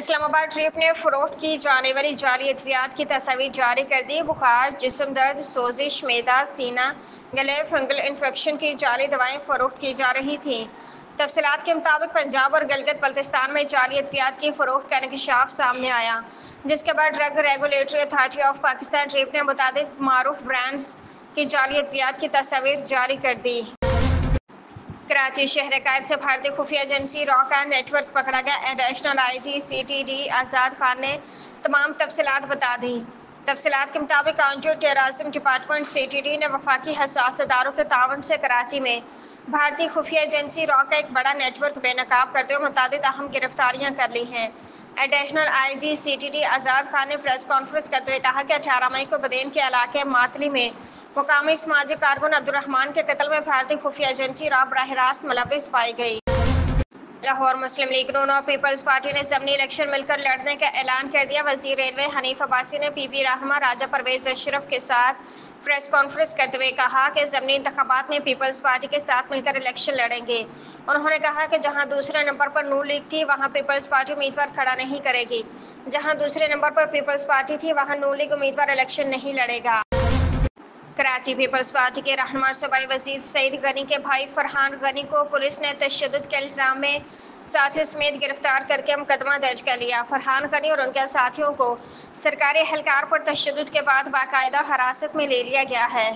اسلام آباد ریپ نے فروخت کی جانے والی جعلی ادویات کی تصاویر جاری کر دی۔ بخار، جسم درد، سوزش، معدہ، سینہ، گلے، فنگل انفیکشن کی جعلی دوائیں فروخت کی جا رہی تھیں۔ تفصیلات کے مطابق پنجاب اور گلگت بلتستان میں جعلی ادویات کی فروخت کا انکشاف سامنے آیا، جس کے بعد drug regulatory authority of Pakistan ریپ نے متعدد معروف برانڈز کی جعلی ادویات کی تصاویر جاری کر دی۔ کراچی شہر قائد سے بھارتی خفیہ ایجنسی را کا نیٹ ورک پکڑا گیا۔ Additional I G C T D Azad Khan نے تمام تفصیلات بتا دیں۔ تفصیلات کے مطابق counter terrorism department C T D نے وفاقی حساس اداروں کے تعاون سے کراچی میں بھارتی خفیہ ایجنسی را کا ایک بڑا نیٹ ورک بے نقاب کرتے ہوئے متعدد اہم گرفتاریاں کر لی ہیں۔ Additional I G C T D Azad Khan نے پریس کانفرنس کرتے ہوئے کہا کہ 18 مئی کو بدین کے علاقے ماتلی میں مقامی سماجی کارکن عبدالرحمان کے قتل میں بھارتی خفیہ ایجنسی را براہ راست ملوث پائی گئی۔ لاہور مسلم لیگ نون اور پیپلز پارٹی نے ضمنی الیکشن مل کر لڑنے کا اعلان کر دیا۔ وزیر ریلوے حنیف عباسی نے پی پی رہنما راجہ پرویز اشرف کے ساتھ پریس کانفرنس کرتے ہوئے کہا کہ ضمنی انتخابات میں پیپلز پارٹی کے ساتھ مل کر الیکشن لڑیں گے۔ انہوں نے کہا کہ جہاں دوسرے نمبر پر نون لیگ تھی وہاں پیپلز پارٹی امیدوار کھڑا نہیں کرے گی، جہاں دوسرے نمبر پر پیپلز پارٹی تھی وہاں نون لیگ امیدوار الیکشن نہیں لڑے گا۔ کراچی پیپلز پارٹی کے رہنما اور صوبائی وزیر سعید غنی کے بھائی فرحان غنی کو پولیس نے تشدد کے الزام میں ساتھیوں سمیت گرفتار کر کے مقدمہ درج کر لیا۔ فرحان غنی اور ان کے ساتھیوں کو سرکاری اہلکار پر تشدد کے بعد باقاعدہ حراست میں لے لیا گیا ہے۔